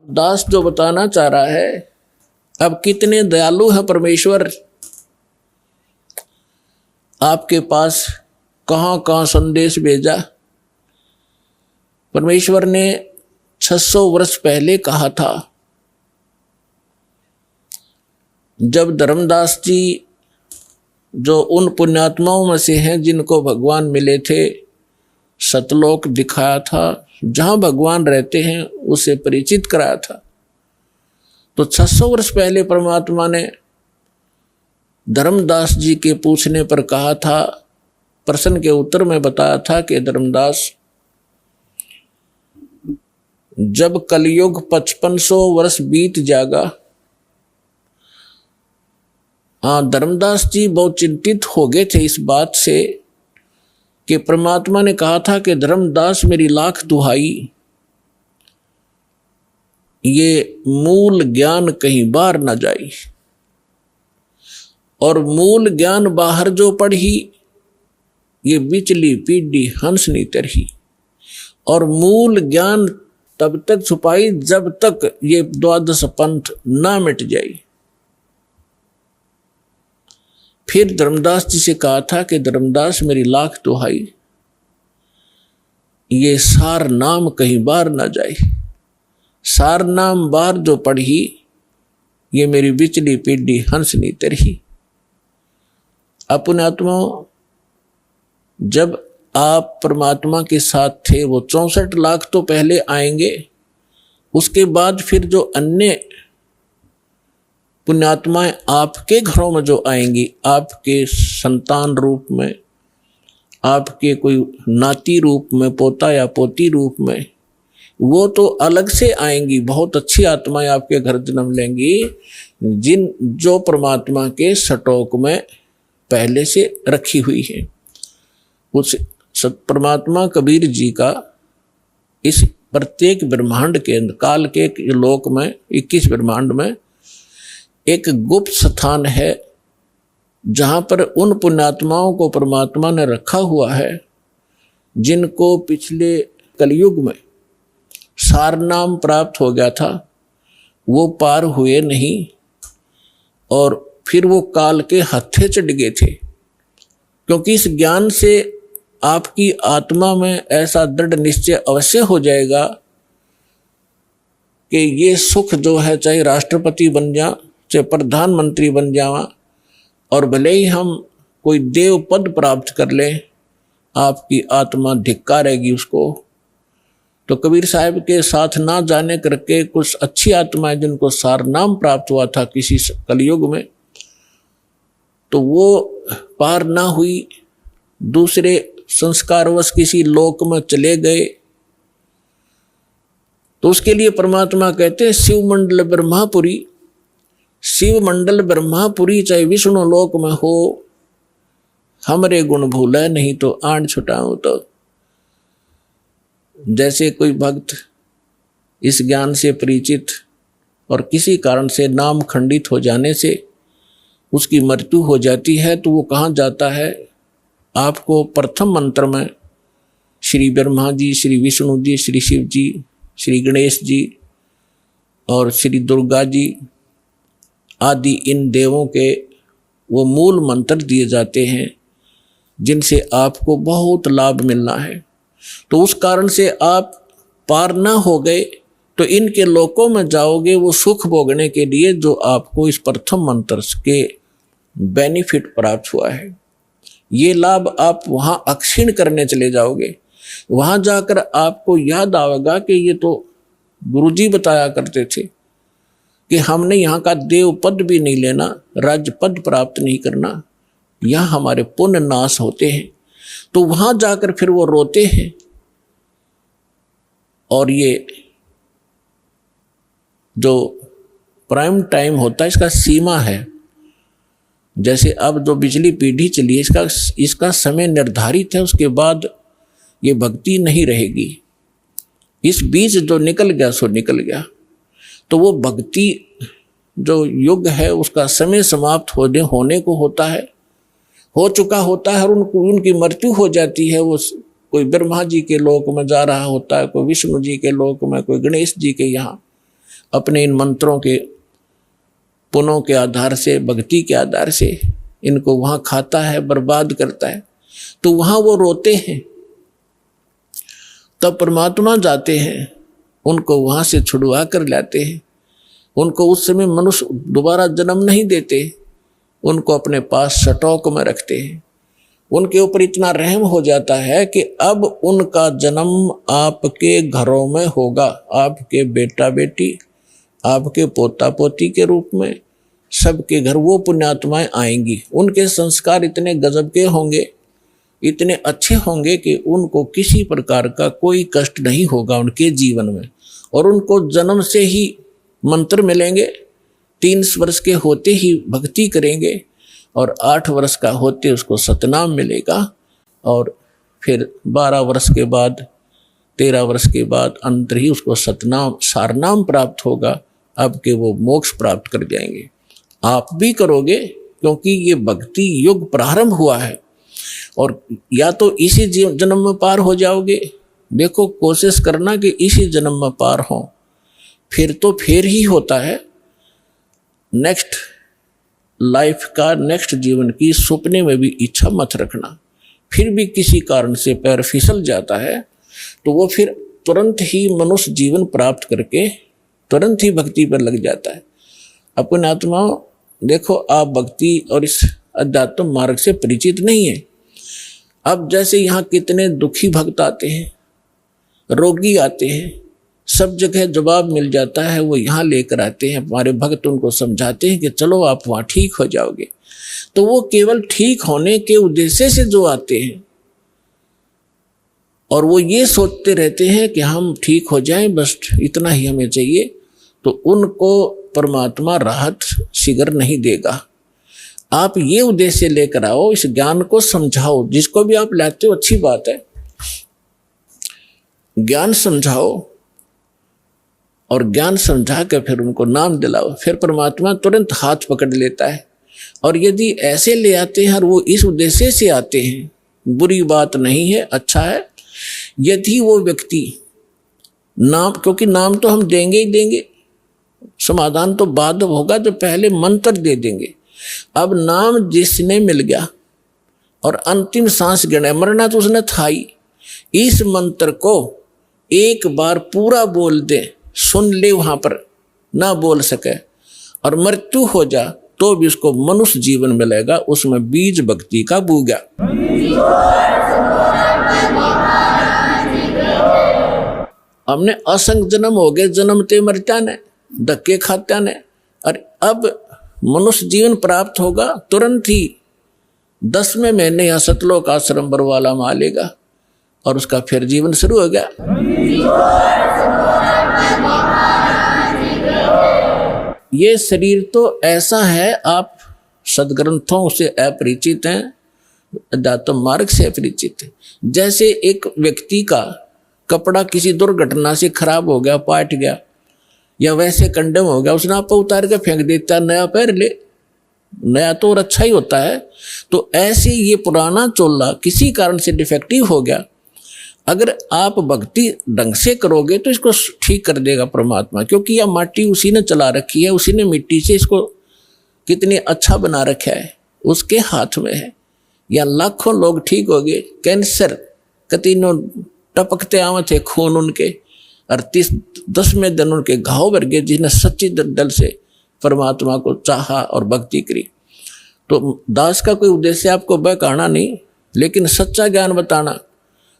दास जो बताना चाह रहा है, अब कितने दयालु है परमेश्वर, आपके पास कहां कहां संदेश भेजा। परमेश्वर ने 600 वर्ष पहले कहा था, जब धर्मदास जी जो उन पुण्यात्माओं में से हैं जिनको भगवान मिले थे, सतलोक दिखाया था, जहां भगवान रहते हैं उसे परिचित कराया था। तो 600 वर्ष पहले परमात्मा ने धर्मदास जी के पूछने पर कहा था, प्रश्न के उत्तर में बताया था कि धर्मदास, जब कलयुग 5500 वर्ष बीत जाएगा। हाँ, धर्मदास जी बहुत चिंतित हो गए थे इस बात से कि परमात्मा ने कहा था कि धर्मदास मेरी लाख दुहाई, ये मूल ज्ञान कहीं बाहर न जाई, और मूल ज्ञान बाहर जो पढ़ी, ये बिचली पीढ़ी हंसनी तरही, और मूल ज्ञान तब तक छुपाई जब तक ये द्वादश पंथ ना मिट जाए। फिर धर्मदास जी से कहा था कि धर्मदास मेरी लाख दुहाई, ये सार नाम कहीं बाहर ना जाए, सार नाम बाहर जो पढ़ी, ये मेरी बिचली पीढ़ी हंसनी तरही। अपने आत्मा, जब आप परमात्मा के साथ थे, वो 64 लाख तो पहले आएंगे, उसके बाद फिर जो अन्य पुण्यात्माएं आपके घरों में जो आएंगी, आपके संतान रूप में, आपके कोई नाती रूप में, पोता या पोती रूप में, वो तो अलग से आएंगी। बहुत अच्छी आत्माएं आपके घर जन्म लेंगी, जो परमात्मा के सटोक में पहले से रखी हुई है। उस परमात्मा कबीर जी का इस प्रत्येक ब्रह्मांड के अंदर, काल के लोक में 21 ब्रह्मांड में एक गुप्त स्थान है, जहां पर उन पुण्यात्माओं को परमात्मा ने रखा हुआ है जिनको पिछले कलयुग में सार नाम प्राप्त हो गया था, वो पार हुए नहीं और फिर वो काल के हत्थे चढ़ गए थे। क्योंकि इस ज्ञान से आपकी आत्मा में ऐसा दृढ़ निश्चय अवश्य हो जाएगा कि ये सुख जो है, चाहे राष्ट्रपति बन जा, चाहे प्रधानमंत्री बन जावा, और भले ही हम कोई देव पद प्राप्त कर लें, आपकी आत्मा धिक्कारेगी उसको। तो कबीर साहब के साथ ना जाने करके कुछ अच्छी आत्माएं जिनको सार नाम प्राप्त हुआ था किसी कलयुग में, तो वो पार ना हुई, दूसरे संस्कारवश किसी लोक में चले गए। तो उसके लिए परमात्मा कहते हैं, शिव मंडल ब्रह्मापुरी, शिव मंडल ब्रह्मापुरी चाहे विष्णु लोक में हो, हमरे गुण भूले नहीं तो आन छुटाऊं। तो जैसे कोई भक्त इस ज्ञान से परिचित और किसी कारण से नाम खंडित हो जाने से उसकी मृत्यु हो जाती है, तो वो कहाँ जाता है? आपको प्रथम मंत्र में श्री ब्रह्मा जी, श्री विष्णु जी, श्री शिव जी, श्री गणेश जी और श्री दुर्गा जी आदि इन देवों के वो मूल मंत्र दिए जाते हैं जिनसे आपको बहुत लाभ मिलना है। तो उस कारण से आप पार ना हो गए तो इनके लोकों में जाओगे वो सुख भोगने के लिए, जो आपको इस प्रथम मंत्र के बेनिफिट प्राप्त हुआ है। ये लाभ आप वहाँ अक्षीण करने चले जाओगे। वहाँ जाकर आपको याद आएगा कि ये तो गुरुजी बताया करते थे कि हमने यहाँ का देव पद भी नहीं लेना, राज्य पद प्राप्त नहीं करना, यहाँ हमारे पुण्य नाश होते हैं। तो वहाँ जाकर फिर वो रोते हैं। और ये जो प्राइम टाइम होता है इसका सीमा है। जैसे अब जो बिजली पीढ़ी चली है इसका समय निर्धारित है, उसके बाद ये भक्ति नहीं रहेगी। इस बीच जो निकल गया सो निकल गया। तो वो भक्ति जो युग है उसका समय समाप्त होने को होता है, हो चुका होता है और उनकी मृत्यु हो जाती है। वो कोई ब्रह्मा जी के लोक में जा रहा होता है, कोई विष्णु जी के लोक में, कोई गणेश जी के यहाँ। अपने इन मंत्रों के पुनों के आधार से, भक्ति के आधार से इनको वहाँ खाता है, बर्बाद करता है, तो वहाँ वो रोते हैं। तब परमात्मा जाते हैं, उनको वहाँ से छुड़वा कर लाते हैं। उनको उस समय मनुष्य दोबारा जन्म नहीं देते, उनको अपने पास स्टॉक में रखते हैं। उनके ऊपर इतना रहम हो जाता है कि अब उनका जन्म आपके घरों में होगा, आपके बेटा बेटी, आपके पोता पोती के रूप में सबके घर वो पुण्यात्माएं आएंगी। उनके संस्कार इतने गजब के होंगे, इतने अच्छे होंगे कि उनको किसी प्रकार का कोई कष्ट नहीं होगा उनके जीवन में। और उनको जन्म से ही मंत्र मिलेंगे, 3 वर्ष के होते ही भक्ति करेंगे और 8 वर्ष का होते उसको सतनाम मिलेगा। और फिर 12 वर्ष के बाद, 13 वर्ष के बाद अंतर ही उसको सतनाम सारनाम प्राप्त होगा। अब के वो मोक्ष प्राप्त कर जाएंगे। आप भी करोगे, क्योंकि ये भक्ति युग प्रारंभ हुआ है। और या तो इसी जन्म में पार हो जाओगे, देखो कोशिश करना कि इसी जन्म में पार हो, फिर तो फिर ही होता है। नेक्स्ट लाइफ का, नेक्स्ट जीवन की सपने में भी इच्छा मत रखना। फिर भी किसी कारण से पैर फिसल जाता है तो वो फिर तुरंत ही मनुष्य जीवन प्राप्त करके तुरंत ही भक्ति पर लग जाता है। अपने आत्माओं, देखो आप भक्ति और इस अध्यात्म मार्ग से परिचित नहीं है। अब जैसे यहाँ कितने दुखी भक्त आते हैं, रोगी आते हैं, सब जगह जवाब मिल जाता है, वो यहाँ लेकर आते हैं। हमारे भक्त उनको समझाते हैं कि चलो आप वहाँ ठीक हो जाओगे। तो वो केवल ठीक होने के उद्देश्य से जो आते हैं और वो ये सोचते रहते हैं कि हम ठीक हो जाएं, बस इतना ही हमें चाहिए, तो उनको परमात्मा राहत शीघ्र नहीं देगा। आप ये उद्देश्य लेकर आओ, इस ज्ञान को समझाओ। जिसको भी आप लाते हो अच्छी बात है, ज्ञान समझाओ और ज्ञान समझा कर फिर उनको नाम दिलाओ। फिर परमात्मा तुरंत हाथ पकड़ लेता है। और यदि ऐसे ले आते हैं और वो इस उद्देश्य से आते हैं, बुरी बात नहीं है, अच्छा है। यदि वो व्यक्ति नाम, क्योंकि नाम तो हम देंगे ही देंगे, समाधान तो बाद होगा, तो पहले मंत्र दे देंगे। अब नाम जिसने मिल गया और अंतिम सांस गिने, मरना तो उसने था ही, इस मंत्र को एक बार पूरा बोल दे, सुन ले, वहां पर ना बोल सके और मृत्यु हो जा तो भी उसको मनुष्य जीवन मिलेगा। उसमें बीज भक्ति का बूगा। हमने असंग जन्म हो गए, जन्मते मरता ने, धक्के खात्या ने, और अब मनुष्य जीवन प्राप्त होगा तुरंत ही 10वें महीने या सतलोक आश्रम बरवाला में आ लेगा और उसका फिर जीवन शुरू हो गया। ये शरीर तो ऐसा है, आप सदग्रंथों से अपरिचित हैं, अध्यात्म मार्ग से अपरिचित हैं। जैसे एक व्यक्ति का कपड़ा किसी दुर्घटना से खराब हो गया, पाट गया या वैसे कंडम हो गया, उसने आप उतार के फेंक देता, नया पहन ले, नया तो और अच्छा ही होता है। तो ऐसे ये पुराना चोला किसी कारण से डिफेक्टिव हो गया, अगर आप भक्ति ढंग से करोगे तो इसको ठीक कर देगा परमात्मा। क्योंकि यह माटी उसी ने चला रखी है, उसी ने मिट्टी से इसको कितनी अच्छा बना रखा है, उसके हाथ में है। या लाखों लोग ठीक हो गए, कैंसर कतीनों टपकते आवे थे खून उनके, और 10वें दिन उनके घाव भर गए, जिसने सच्ची दिल से परमात्मा को चाहा और भक्ति करी। तो दास का कोई उद्देश्य आपको बहकाना नहीं, लेकिन सच्चा ज्ञान बताना।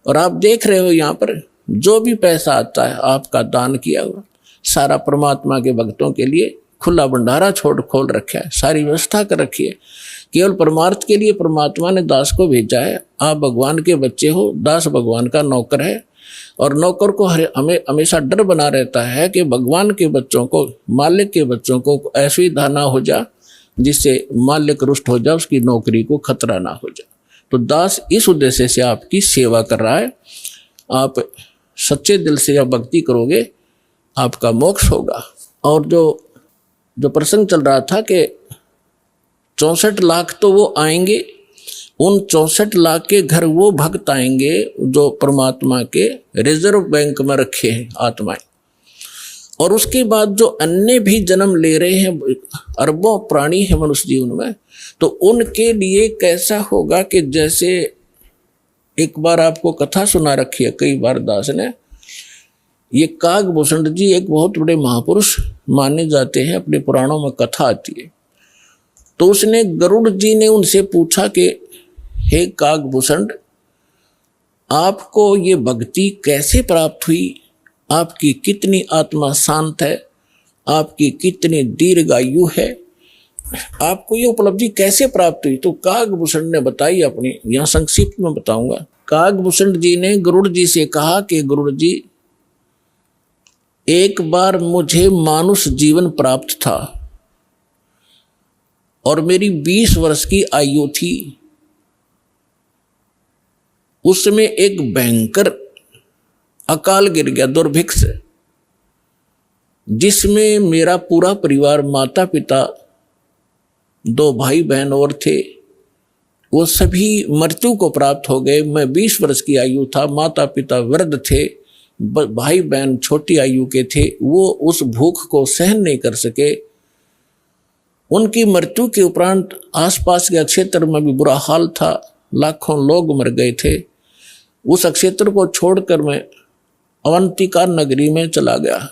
और आप देख रहे हो यहाँ पर जो भी पैसा आता है आपका दान किया हुआ, सारा परमात्मा के भक्तों के लिए खुला भंडारा खोल रखा है, सारी व्यवस्था कर रखी है। केवल परमार्थ के लिए परमात्मा ने दास को भेजा है। आप भगवान के बच्चे हो, दास भगवान का नौकर है, और नौकर को हमें हमेशा डर बना रहता है कि भगवान के बच्चों को, मालिक के बच्चों को ऐसी धाना हो जा जिससे मालिक रुष्ट हो जाए, उसकी नौकरी को खतरा ना हो जाए। तो दास इस उद्देश्य से आपकी सेवा कर रहा है। आप सच्चे दिल से जब भक्ति करोगे आपका मोक्ष होगा। और जो प्रसंग चल रहा था कि 64 लाख तो वो आएंगे, उन 64 लाख के घर वो भक्त आएंगे जो परमात्मा के रिजर्व बैंक में रखे हैं आत्माएं। और उसके बाद जो अन्य भी जन्म ले रहे हैं, अरबों प्राणी है मनुष्य जीवन में, तो उनके लिए कैसा होगा कि जैसे एक बार आपको कथा सुना रखी है कई बार दास ने, ये कागभूषण जी एक बहुत बड़े महापुरुष माने जाते हैं, अपने पुराणों में कथा आती है। तो उसने गरुड़ जी ने उनसे पूछा कि हे कागभूषण, आपको ये भक्ति कैसे प्राप्त हुई, आपकी कितनी आत्मा शांत है, आपकी कितनी दीर्घायु है, आपको ये उपलब्धि कैसे प्राप्त हुई? तो कागभूषण ने बताई अपनी, यहाँ संक्षिप्त में बताऊंगा। कागभूषण जी ने गरुड़ जी से कहा कि गरुड़ जी, एक बार मुझे मानुष जीवन प्राप्त था और मेरी 20 वर्ष की आयु थी। उसमें एक भयंकर अकाल गिर गया, दुर्भिक्ष, जिसमें मेरा पूरा परिवार, माता पिता, 2 भाई बहन और थे, वो सभी मृत्यु को प्राप्त हो गए। मैं 20 वर्ष की आयु था, माता पिता वृद्ध थे, भाई बहन छोटी आयु के थे। वो उस भूख को सहन नहीं कर सके। उनकी मृत्यु के उपरांत आसपास के क्षेत्र में भी बुरा हाल था, लाखों लोग मर गए थे। उस क्षेत्र को छोड़कर मैं अवंतिका नगरी में चला गया।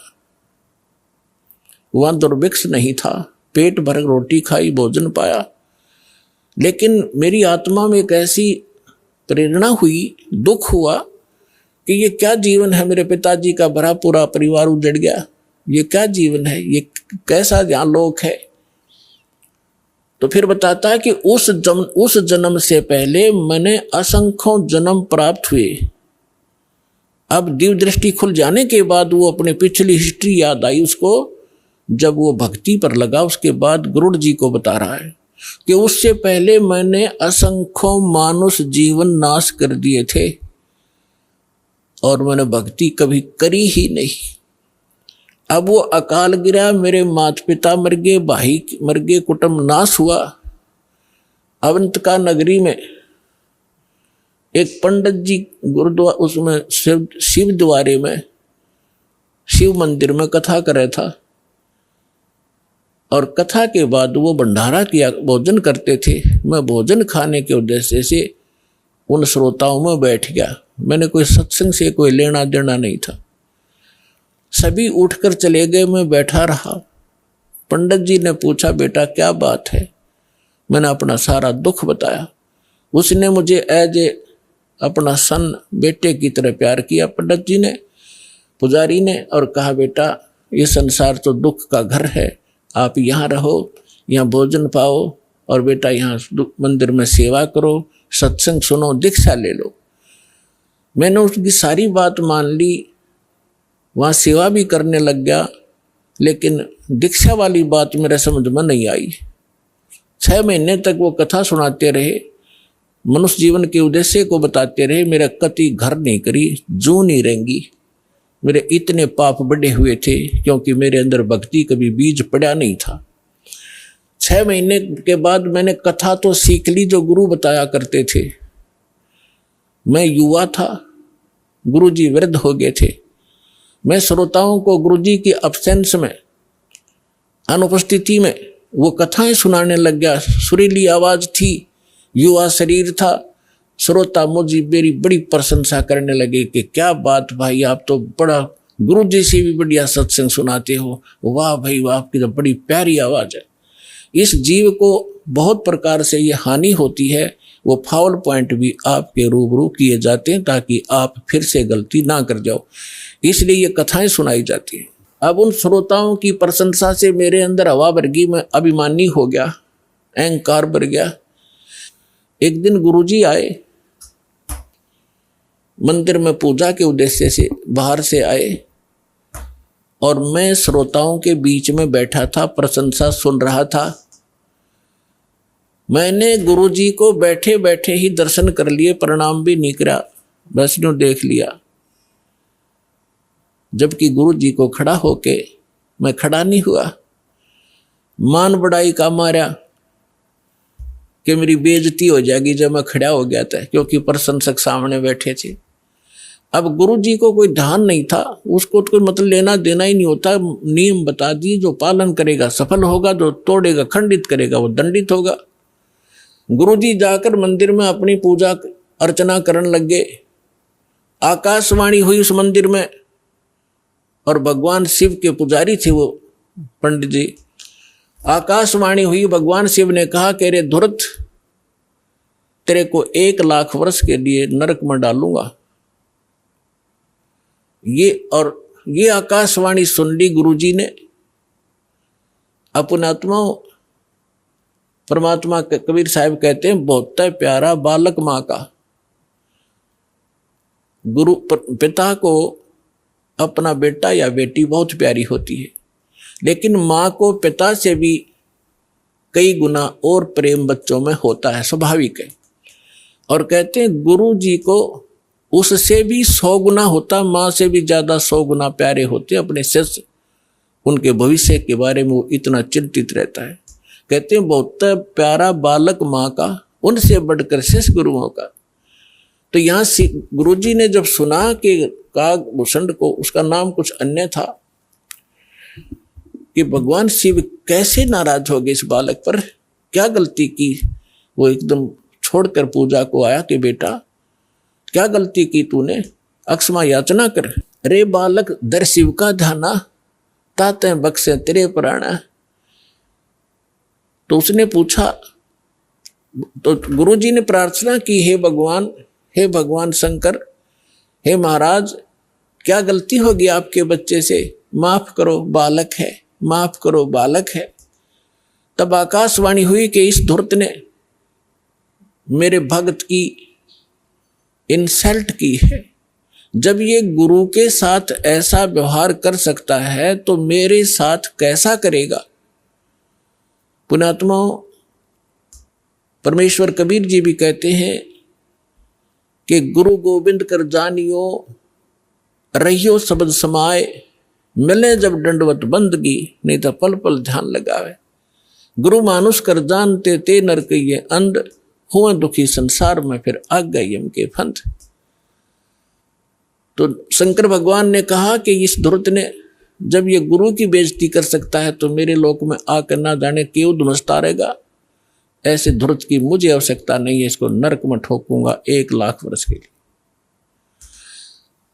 वहां दुर्भिक्ष नहीं था, पेट भर रोटी खाई, भोजन पाया। लेकिन मेरी आत्मा में एक ऐसी प्रेरणा हुई, दुख हुआ कि ये क्या जीवन है, मेरे पिताजी का भरा पूरा परिवार उजड़ गया, ये क्या जीवन है, ये कैसा यहाँ लोक है। तो फिर बताता है कि उस जन्म से पहले मैंने असंख्यों जन्म प्राप्त हुए। अब दिव्य दृष्टि खुल जाने के बाद वो अपने पिछली हिस्ट्री याद आई उसको, जब वो भक्ति पर लगा। उसके बाद गरुड़ जी को बता रहा है कि उससे पहले मैंने असंख्यों मानुष जीवन नाश कर दिए थे और मैंने भक्ति कभी करी ही नहीं। अब वो अकाल गिरा, मेरे माता पिता मर गए, भाई मर गए, कुटुंब नाश हुआ। अवंतिका नगरी में एक पंडित जी गुरुद्वारा, उसमें शिव द्वारे में, शिव मंदिर में कथा कर रहा था। और कथा के बाद वो भंडारा किया, भोजन करते थे। मैं भोजन खाने के उद्देश्य से उन श्रोताओं में बैठ गया। मैंने कोई सत्संग से कोई लेना देना नहीं था। सभी उठकर चले गए, मैं बैठा रहा। पंडित जी ने पूछा, बेटा क्या बात है? मैंने अपना सारा दुख बताया। उसने मुझे एज ए अपना सन, बेटे की तरह प्यार किया पंडित जी ने, पुजारी ने, और कहा बेटा ये संसार तो दुख का घर है, आप यहाँ रहो, यहाँ भोजन पाओ, और बेटा यहाँ मंदिर में सेवा करो, सत्संग सुनो, दीक्षा ले लो। मैंने उसकी सारी बात मान ली, वहाँ सेवा भी करने लग गया। लेकिन दीक्षा वाली बात मेरे समझ में नहीं आई। 6 महीने तक वो कथा सुनाते रहे, मनुष्य जीवन के उद्देश्य को बताते रहे। मेरा कति घर नहीं करी, जू नहीं रहेंगी। मेरे इतने पाप बढ़े हुए थे क्योंकि मेरे अंदर भक्ति कभी बीज पड़ा नहीं था। 6 महीने के बाद मैंने कथा तो सीख ली जो गुरु बताया करते थे। मैं युवा था, गुरु जी वृद्ध हो गए थे। मैं श्रोताओं को गुरु जी की अब्सेंस में, अनुपस्थिति में वो कथाएं सुनाने लग गया। सुरीली आवाज थी, युवा शरीर था। श्रोता मुझे मेरी बड़ी प्रशंसा करने लगे कि क्या बात भाई, आप तो बड़ा गुरु जी से भी बढ़िया सत्संग सुनाते हो, वाह भाई वाह, आपकी तो बड़ी प्यारी आवाज है। इस जीव को बहुत प्रकार से ये हानि होती है, वो फाउल पॉइंट भी आपके रूबरू किए जाते हैं ताकि आप फिर से गलती ना कर जाओ, इसलिए ये कथाएं सुनाई जाती हैं। अब उन श्रोताओं की प्रशंसा से मेरे अंदर हवा भर गई, मैं अभिमानी हो गया, अहंकार भर गया। एक दिन गुरुजी आए, मंदिर में पूजा के उद्देश्य से बाहर से आए, और मैं श्रोताओं के बीच में बैठा था, प्रशंसा सुन रहा था। मैंने गुरुजी को बैठे बैठे ही दर्शन कर लिए, प्रणाम भी नहीं करा, बस यूं देख लिया। जबकि गुरुजी को खड़ा होके मैं खड़ा नहीं हुआ। मान बढ़ाई का मारा कि मेरी बेइज्जती हो जाएगी जब मैं खड़ा हो गया था, क्योंकि प्रशंसक सामने बैठे थे। अब गुरु जी को कोई ध्यान नहीं था, उसको तो कोई मतलब लेना देना ही नहीं होता। नियम बता दिए, जो पालन करेगा सफल होगा, जो तोड़ेगा खंडित करेगा वो दंडित होगा। गुरु जी जाकर मंदिर में अपनी पूजा अर्चना करने लग गए। आकाशवाणी हुई उस मंदिर में, और भगवान शिव के पुजारी थे वो पंडित जी। आकाशवाणी हुई, भगवान शिव ने कहा कि रे धुरत, तेरे को 1 लाख वर्ष के लिए नरक में डालूंगा। ये आकाशवाणी सुन ली गुरुजी ने। अपने आत्माओं, परमात्मा कबीर साहब कहते हैं, बहुत प्यारा बालक माँ का। गुरु पिता को अपना बेटा या बेटी बहुत प्यारी होती है, लेकिन माँ को पिता से भी कई गुना और प्रेम बच्चों में होता है, स्वाभाविक है। और कहते हैं गुरु जी को उससे भी 100 गुना होता, माँ से भी ज्यादा 100 गुना प्यारे होते अपने शिष्य। उनके भविष्य के बारे में वो इतना चिंतित रहता है। कहते हैं बहुत प्यारा बालक माँ का, उनसे बढ़कर शिष्य गुरुओं का। तो यहाँ गुरु जी ने जब सुना कि कागभूषण को, उसका नाम कुछ अन्य था, कि भगवान शिव कैसे नाराज हो गए इस बालक पर, क्या गलती की। वो एकदम छोड़कर पूजा को आया कि बेटा क्या गलती की तूने, अक्षमा याचना कर। रे बालक दर शिव का ध्याना, ताते बख्शे तेरे प्राणा। तो उसने पूछा, तो गुरु जी ने प्रार्थना की, हे भगवान शंकर, हे महाराज, क्या गलती होगी आपके बच्चे से, माफ करो बालक है, माफ करो बालक है। तब आकाशवाणी हुई कि इस धूर्त ने मेरे भक्त की इंसल्ट की है। जब ये गुरु के साथ ऐसा व्यवहार कर सकता है तो मेरे साथ कैसा करेगा। पुण्यात्माओं, परमेश्वर कबीर जी भी कहते हैं कि गुरु गोविंद कर जानियो, रहियो शब्द समाए, मिले जब दंडवत बंदगी, नहीं तो पल पल ध्यान लगावे। गुरु मानुष कर जानते ते नर कहिए अंध, हुआ दुखी संसार में फिर आ गए यम के फंद। तो शंकर भगवान ने कहा कि इस धुर्त ने जब ये गुरु की बेइज्जती कर सकता है तो मेरे लोक में आकर ना जाने क्यों धुमसता रहेगा। ऐसे धुर्त की मुझे आवश्यकता नहीं है, इसको नरक में ठोकूंगा 1 लाख वर्ष के लिए।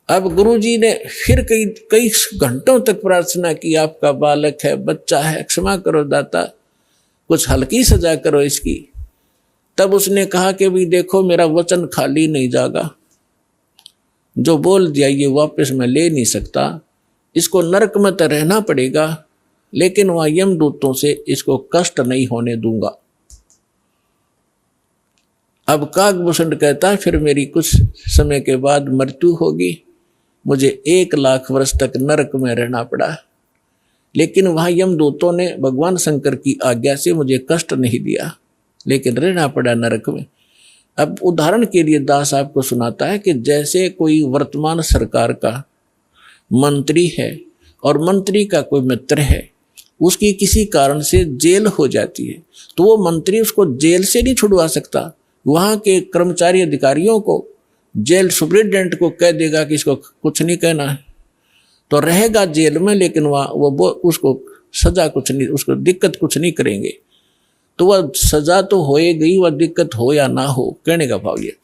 अब गुरु जी ने फिर कई घंटों तक प्रार्थना की, आपका बालक है, बच्चा है, क्षमा करो दाता, कुछ हल्की सजा करो इसकी। तब उसने कहा कि भी देखो मेरा वचन खाली नहीं जागा, जो बोल दिया ये वापस मैं ले नहीं सकता, इसको नरक में तो रहना पड़ेगा, लेकिन वहां यमदूतों से इसको कष्ट नहीं होने दूंगा। अब कागभूषण कहता है फिर मेरी कुछ समय के बाद मृत्यु होगी, मुझे 1 लाख वर्ष तक नरक में रहना पड़ा, लेकिन वहां यमदूतों ने भगवान शंकर की आज्ञा से मुझे कष्ट नहीं दिया, लेकिन रहना पड़ा नरक में। अब उदाहरण के लिए दास आपको सुनाता है कि जैसे कोई वर्तमान सरकार का मंत्री है और मंत्री का कोई मित्र है, उसकी किसी कारण से जेल हो जाती है, तो वो मंत्री उसको जेल से नहीं छुड़वा सकता। वहाँ के कर्मचारी अधिकारियों को, जेल सुप्रिटेंडेंट को कह देगा कि इसको कुछ नहीं कहना है, तो रहेगा जेल में, लेकिन वहाँ वो उसको सजा कुछ नहीं, उसको दिक्कत कुछ नहीं करेंगे। तो वह सजा तो होएगी, वह दिक्कत हो या ना हो, कहने का भाव ये।